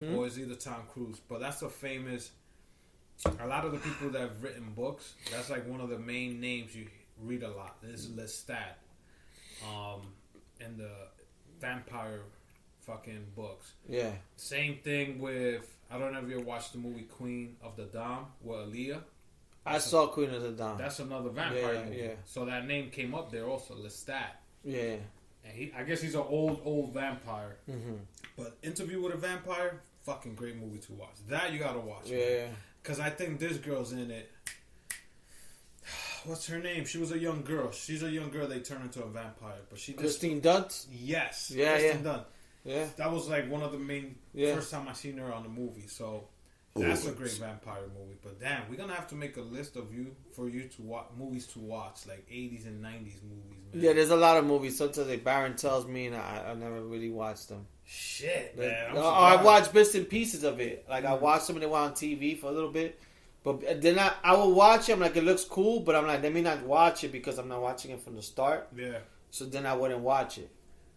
or it's either Tom Cruise. But that's a famous. A lot of the people that have written books, that's like one of the main names you read a lot. This is Lestat, in the vampire fucking books. Yeah. Same thing with, I don't know if you ever watched the movie Queen of the Dam with Aaliyah. I saw Queen of the Dam. That's another vampire movie. Yeah. So that name came up there also, Lestat. Yeah. And I guess he's an old vampire. Mm-hmm. But Interview with a Vampire, fucking great movie to watch. That you gotta watch. Yeah. Because I think this girl's in it. What's her name? She was a young girl. She's a young girl they turned into a vampire. But she just... Kristen Dunst? Yes. Yeah, Kristen Dunst. Yeah. That was like one of the main... First time I seen her on the movie. So that's a great vampire movie. But damn, we're going to have to make a list of you to watch movies to watch. Like 80s and 90s movies, man. Yeah, there's a lot of movies. Sometimes like Baron tells me and I never really watched them. Shit, man. I watched bits and pieces of it. Like I watched them and they were on TV for a little bit. But then I will watch it. I'm like, it looks cool, but I'm like, let me not watch it because I'm not watching it from the start. Yeah. So then I wouldn't watch it.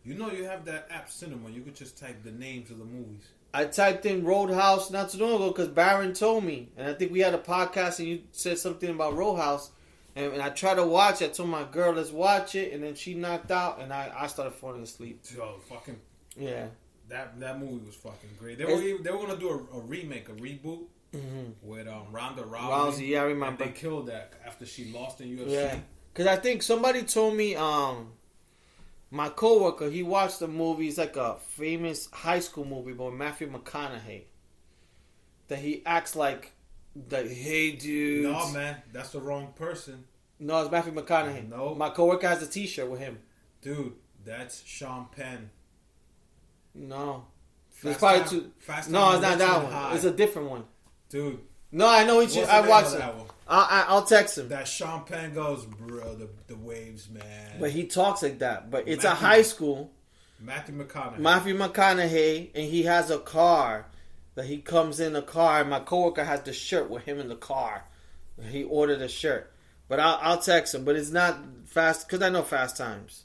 You know you have that app Cinema. You could just type the names of the movies. I typed in Roadhouse not too long ago because Baron told me. And I think we had a podcast and you said something about Roadhouse. And I tried to watch it. I told my girl, let's watch it. And then she knocked out and I started falling asleep. Oh, fucking... Yeah. That movie was fucking great. They were gonna do a remake, a reboot with Ronda Rousey. Yeah, I remember. And they killed that after she lost in UFC. Yeah, because I think somebody told me, my coworker, he watched the movie. It's like a famous high school movie by Matthew McConaughey. That he acts like, hey dude. No man, that's the wrong person. No, it's Matthew McConaughey. No, my coworker has a T-shirt with him. Dude, that's Sean Penn. No. It's probably two. No, it's not that one. High. It's a different one. Dude. No, I know each. I watched it. I'll text him. That Sean Penn goes, bro, the waves, man. But he talks like that. But it's a high school. Matthew McConaughey. And he has a car. That he comes in a car. And my coworker has the shirt with him in the car. And he ordered a shirt. But I'll text him. But it's not fast, because I know Fast Times.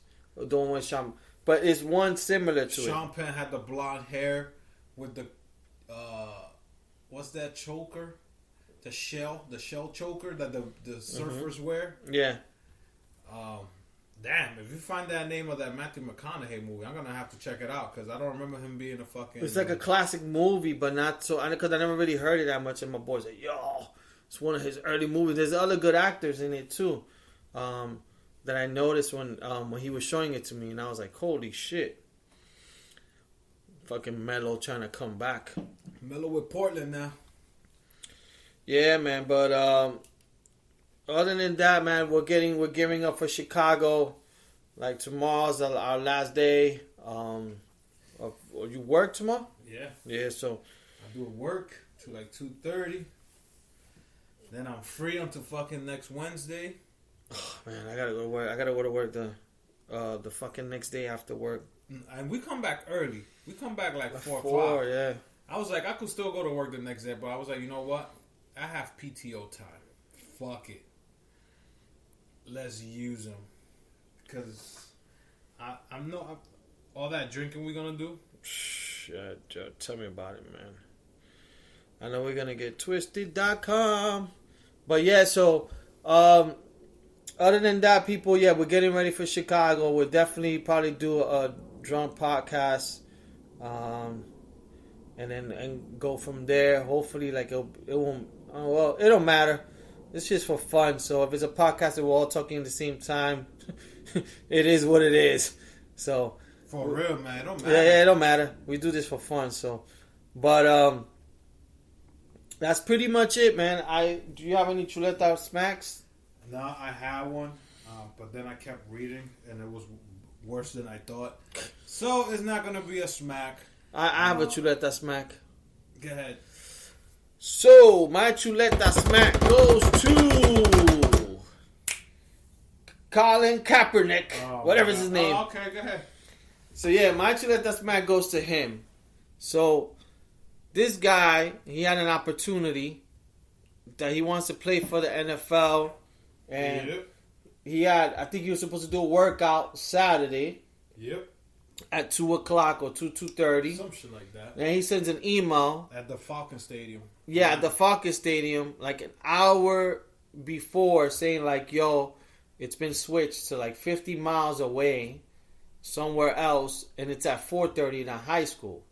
Don't want Sean. But it's one similar to Sean Penn had the blonde hair with the what's that choker? The shell choker that the surfers wear. Yeah. Damn, if you find that name of that Matthew McConaughey movie, I'm gonna have to check it out because I don't remember him being a fucking. It's like a classic movie, but not so. Because I never really heard it that much, and my boys like, yo, it's one of his early movies. There's other good actors in it too. That I noticed when he was showing it to me, and I was like, "Holy shit!" Fucking Melo trying to come back. Melo with Portland now. Yeah, man. But other than that, man, we're gearing up for Chicago. Like tomorrow's our last day. You work tomorrow? Yeah. Yeah. So I do work to like 2:30. Then I'm free until fucking next Wednesday. Oh, man, I gotta go to work. I gotta go to work the fucking next day after work. And we come back early. We come back like 4 o'clock. 4, yeah. I was like, I could still go to work the next day, but I was like, you know what? I have PTO time. Fuck it. Let's use them. Because I'm not... All that drinking we're going to do? Shit, tell me about it, man. I know we're going to get twisted.com. But yeah, so... other than that, people, yeah, we're getting ready for Chicago. We'll definitely probably do a drunk podcast, and then go from there. Hopefully, like it won't. Well, it don't matter. It's just for fun. So if it's a podcast that we're all talking at the same time, it is what it is. So for real, man, it don't matter. Yeah, it don't matter. We do this for fun. So, but that's pretty much it, man. Do you have any Chuleta smacks? No, I had one, but then I kept reading, and it was worse than I thought. So it's not gonna be a smack. I have a Chuleta smack. Go ahead. So my Chuleta smack goes to Colin Kaepernick, whatever's his name. Oh, okay, go ahead. So yeah, my Chuleta smack goes to him. So this guy, he had an opportunity that he wants to play for the NFL. And yep. I think he was supposed to do a workout Saturday. Yep. at 2:00 or 2:30. Some shit like that. And he sends an email At the Falcon Stadium. Yeah, at the Falcon Stadium, like an hour before, saying like, "Yo, it's been switched to like 50 miles away, somewhere else, and it's at 4:30 in a high school."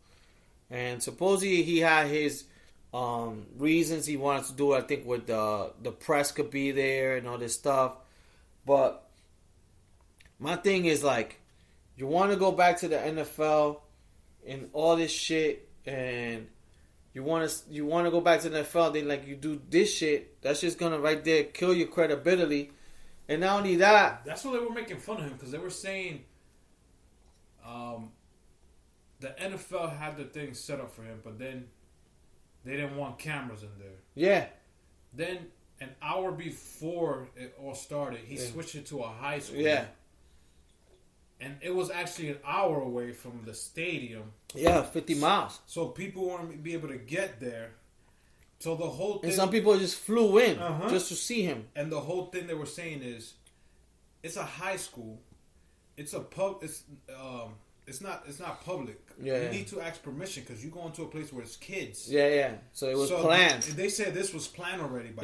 And supposedly he had his reasons he wanted to do it. I think with the press could be there and all this stuff. But my thing is like, you want to go back to the NFL and all this shit, and you want to go back to the NFL, then like you do this shit, that's just gonna right there kill your credibility. And not only that, that's what they were making fun of him, because they were saying the NFL had the thing set up for him, but then they didn't want cameras in there. Yeah. Then an hour before it all started, he switched it to a high school. Yeah. And it was actually an hour away from the stadium. Yeah, 50 miles. So people weren't to be able to get there. So the whole thing... And some people just flew in just to see him. And the whole thing they were saying is, it's a high school. It's a pub. It's not public. Yeah. You need to ask permission because you go into a place where it's kids. Yeah. So it was planned. They said this was planned already by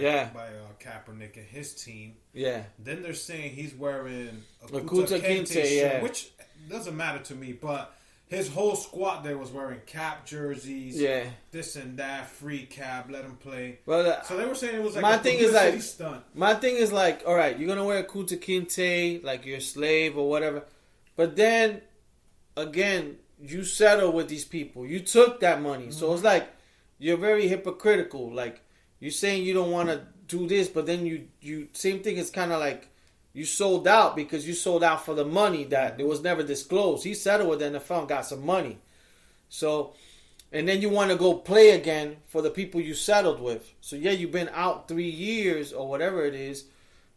Kaepernick and his team. Yeah. Then they're saying he's wearing a Kunta Kinte shirt, which doesn't matter to me, but his whole squad there was wearing Cap jerseys. Yeah. This and that, free Cap, let him play. Well, so they were saying it was like my a thing is like stunt. My thing is like, all right, you're gonna wear a Kunta Kinte like you're a slave or whatever, but then again, you settle with these people. You took that money, so it's like you're very hypocritical. Like you're saying you don't want to do this, but then you same thing. It's kind of like you sold out because you sold out for the money that it was never disclosed. He settled with the NFL and got some money. So, and then you want to go play again for the people you settled with. So yeah, you've been out 3 years or whatever it is,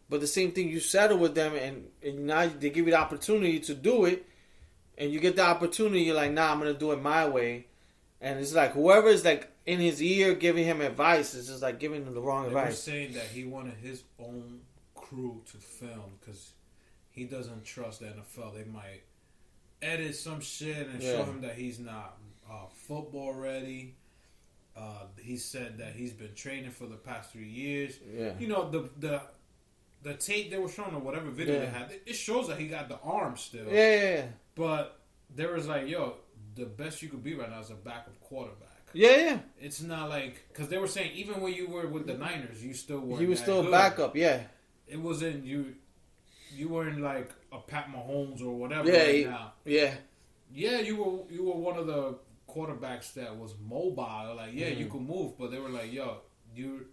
but the same thing, you settle with them and now they give you the opportunity to do it. And you get the opportunity, you're like, nah, I'm going to do it my way. And it's like, whoever is like in his ear giving him advice is just like giving him the wrong advice. They were saying that he wanted his own crew to film because he doesn't trust the NFL. They might edit some shit and show him that he's not football ready. He said that he's been training for the past 3 years. Yeah. You know, the tape they were showing or whatever video they had, it shows that he got the arm still. Yeah. But there was like, yo, the best you could be right now is a backup quarterback. Yeah. It's not like, because they were saying even when you were with the Niners, you still were. He was still a backup. Yeah. It wasn't you weren't like a Pat Mahomes or whatever now. Yeah. Yeah, you were one of the quarterbacks that was mobile. Like, you could move, but they were like, yo, you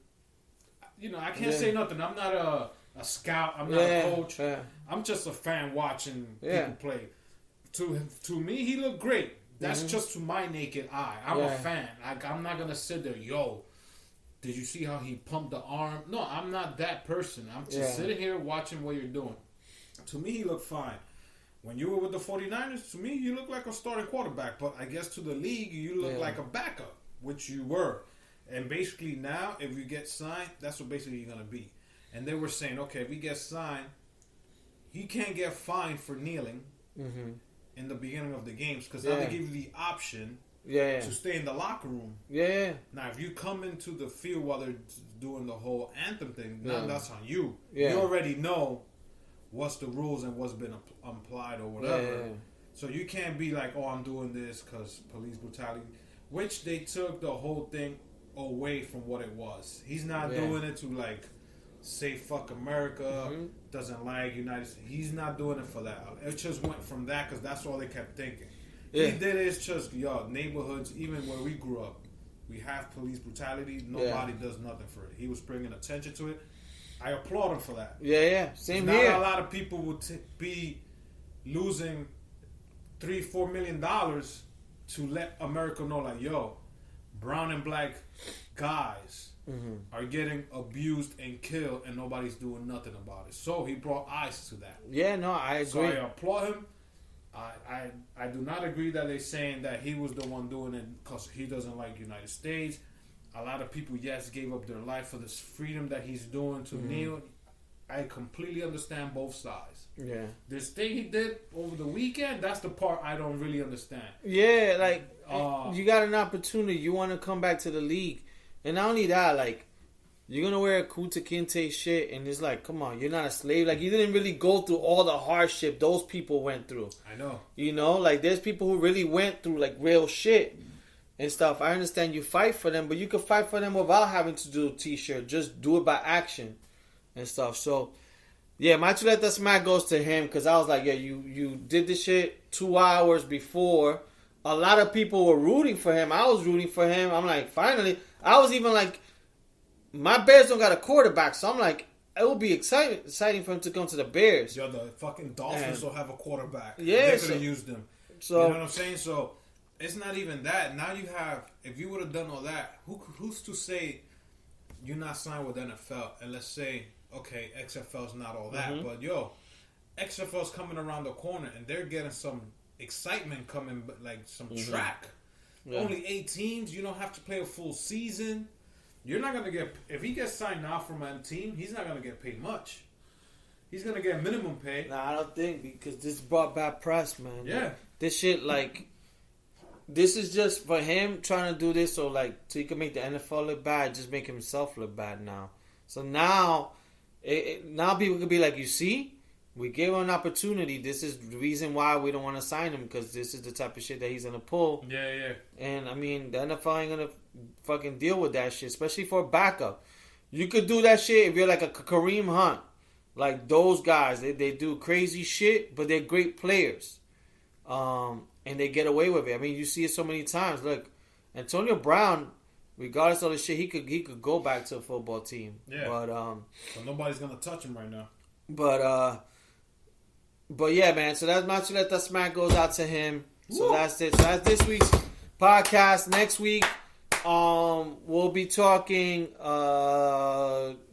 know, I can't say nothing. I'm not a scout. I'm not a coach. Yeah. I'm just a fan watching people play. To me, he looked great. That's just to my naked eye. I'm a fan. I'm not gonna sit there, yo. Did you see how he pumped the arm? No, I'm not that person. I'm just sitting here watching what you're doing. To me, he looked fine. When you were with the 49ers, to me, you look like a starting quarterback. But I guess to the league, you look like a backup, which you were. And basically now, if you get signed, that's what basically you're going to be. And they were saying, okay, if he gets signed, he can't get fined for kneeling in the beginning of the games. Because now they give you the option to stay in the locker room. Yeah. Now, if you come into the field while they're doing the whole anthem thing, now that's on you. You already know what's the rules and what's been applied or whatever. So you can't be like, oh, I'm doing this because police brutality. Which they took the whole thing away from what it was. He's not doing it to like say fuck America, doesn't like United States. He's not doing it for that. It just went from that because that's all they kept thinking. He did it just, neighborhoods, even where we grew up, we have police brutality. Nobody does nothing for it. He was bringing attention to it. I applaud him for that. Same here. Not a lot of people would be losing $3-4 million to let America know, like, yo, brown and black guys are getting abused and killed, and nobody's doing nothing about it. So he brought eyes to that. I agree. So I applaud him. I do not agree that they're saying that he was the one doing it because he doesn't like United States. A lot of people, gave up their life for this freedom that he's doing to kneel. I completely understand both sides. Yeah. This thing he did over the weekend, that's the part I don't really understand. Yeah, like you got an opportunity. You want to come back to the league, and not only that, like you're gonna wear a Kunta Kinte shit, and it's like, come on, you're not a slave. Like you didn't really go through all the hardship those people went through. I know. You know, like there's people who really went through like real shit and stuff. I understand you fight for them, but you could fight for them without having to do a t-shirt. Just do it by action and stuff. So, yeah, my Chuleta smack goes to him because I was like, yeah, you did this shit 2 hours before. A lot of people were rooting for him. I was rooting for him. I'm like, finally. I was even like, my Bears don't got a quarterback, so I'm like, it would be exciting for him to come to the Bears. Yo, the fucking Dolphins don't have a quarterback. Yeah, they could have used them. So, you know what I'm saying? So, it's not even that. Now you have, if you would have done all that, who's to say you're not signed with NFL? And let's say, okay, XFL's not all that, but yo, XFL's coming around the corner, and they're getting some excitement coming, like some track. Yeah. Only 8 teams. You don't have to play a full season. You're not going to get... If he gets signed now from a team, he's not going to get paid much. He's going to get minimum pay. Nah, I don't think, because this brought bad press, man. Yeah. Like, this shit, like... This is just for him trying to do this so he can make the NFL look bad, just make himself look bad now. So now, now people can be like, you see? We gave him an opportunity. This is the reason why we don't want to sign him, because this is the type of shit that he's going to pull. Yeah, yeah. And, I mean, the NFL ain't going to fucking deal with that shit, especially for a backup. You could do that shit if you're like a Kareem Hunt. Like, those guys, they do crazy shit, but they're great players. And they get away with it. I mean, you see it so many times. Look, Antonio Brown, regardless of the shit, he could go back to a football team. Yeah. But, so nobody's going to touch him right now. But yeah, man. So that's my Chuleta smack goes out to him. So that's it. So that's this week's podcast. Next week, we'll be talking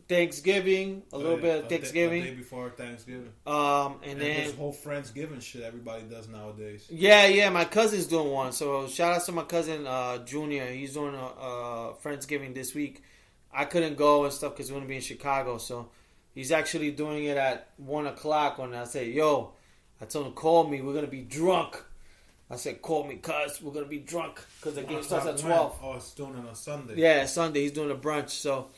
Thanksgiving, a little bit of Thanksgiving. The day before Thanksgiving. And then this whole Friendsgiving shit everybody does nowadays. Yeah. My cousin's doing one. So shout out to my cousin Junior. He's doing a Friendsgiving this week. I couldn't go and stuff because we're gonna be in Chicago. So he's actually doing it at 1:00. When I say, yo, I told him, call me. We're gonna be drunk. I said, call me, cuz we're gonna be drunk because the game starts at 12. Oh, it's doing it on Sunday. Yeah, Sunday. He's doing a brunch. So.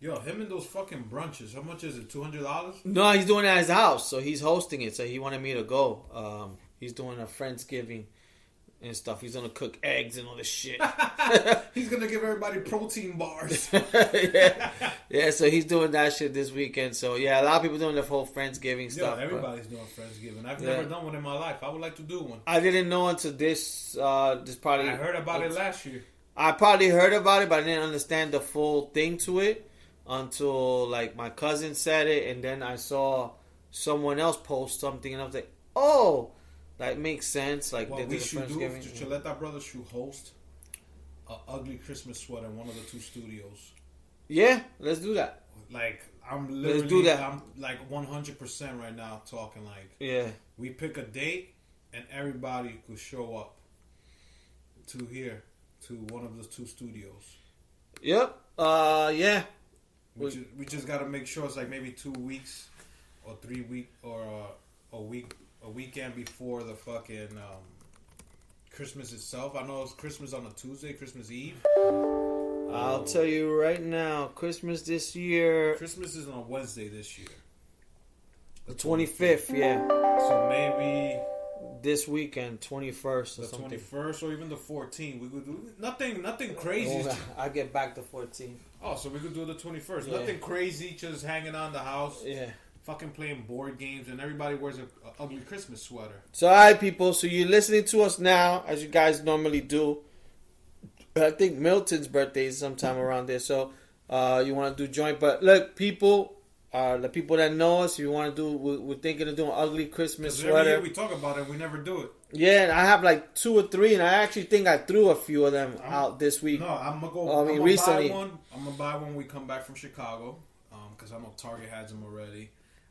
Yo, him and those fucking brunches. How much is it? $200? No, he's doing it at his house, so he's hosting it. So he wanted me to go. He's doing a Friendsgiving and stuff. He's gonna cook eggs and all this shit. He's gonna give everybody protein bars. yeah. So he's doing that shit this weekend. So yeah, a lot of people doing the whole Friendsgiving stuff. Yeah, everybody's doing Friendsgiving. I've never done one in my life. I would like to do one. I didn't know until this. This probably. I heard about it last year. I probably heard about it, but I didn't understand the full thing to it until like my cousin said it, and then I saw someone else post something, and I was like, "Oh, that makes sense." Like, what we should do, Chuleta Brothers should host an ugly Christmas sweater in one of the 2 studios. Yeah, let's do that. Like, I'm literally, let's do that. I'm like 100% right now talking like, yeah. We pick a date, and everybody could show up to one of the 2 studios. Yep. Yeah. We just got to make sure it's like maybe 2 weeks or 3 weeks or a weekend before the fucking Christmas itself. I know it's Christmas on a Tuesday, Christmas Eve. I'll tell you right now, Christmas this year. Christmas is on a Wednesday this year. The 25th, yeah. So maybe this weekend, 21st or something. The 21st or even the 14th. We could do nothing crazy. I get back the 14th. Oh, so we could do the 21st. Yeah. Nothing crazy, just hanging on the house. Yeah. Fucking playing board games, and everybody wears a ugly Christmas sweater. So, alright, people. So, you're listening to us now, as you guys normally do. I think Milton's birthday is sometime around there. So, you want to do joint. But, look, people, the people that know us, you want to do, we're thinking of doing an ugly Christmas sweater. Every year we talk about it, we never do it. Yeah, and I have like 2 or 3, and I actually think I threw a few of them out this week. No, I'm going to go. I'm gonna recently. Buy one. I'm going to buy one when we come back from Chicago, because I know Target has them already.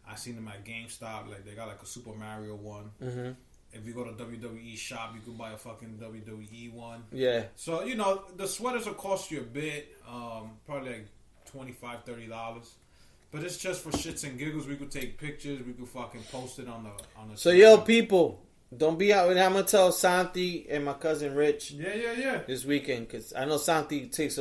I seen them at GameStop. Like, they got like a Super Mario one. Mm-hmm. If you go to WWE shop, you can buy a fucking WWE one. Yeah. So, the sweaters will cost you a bit, probably like $25, $30. But it's just for shits and giggles. We could take pictures. We could fucking post it on the. So yo, people, don't be out. I'm gonna tell Santi and my cousin Rich. Yeah. This weekend, because I know Santi takes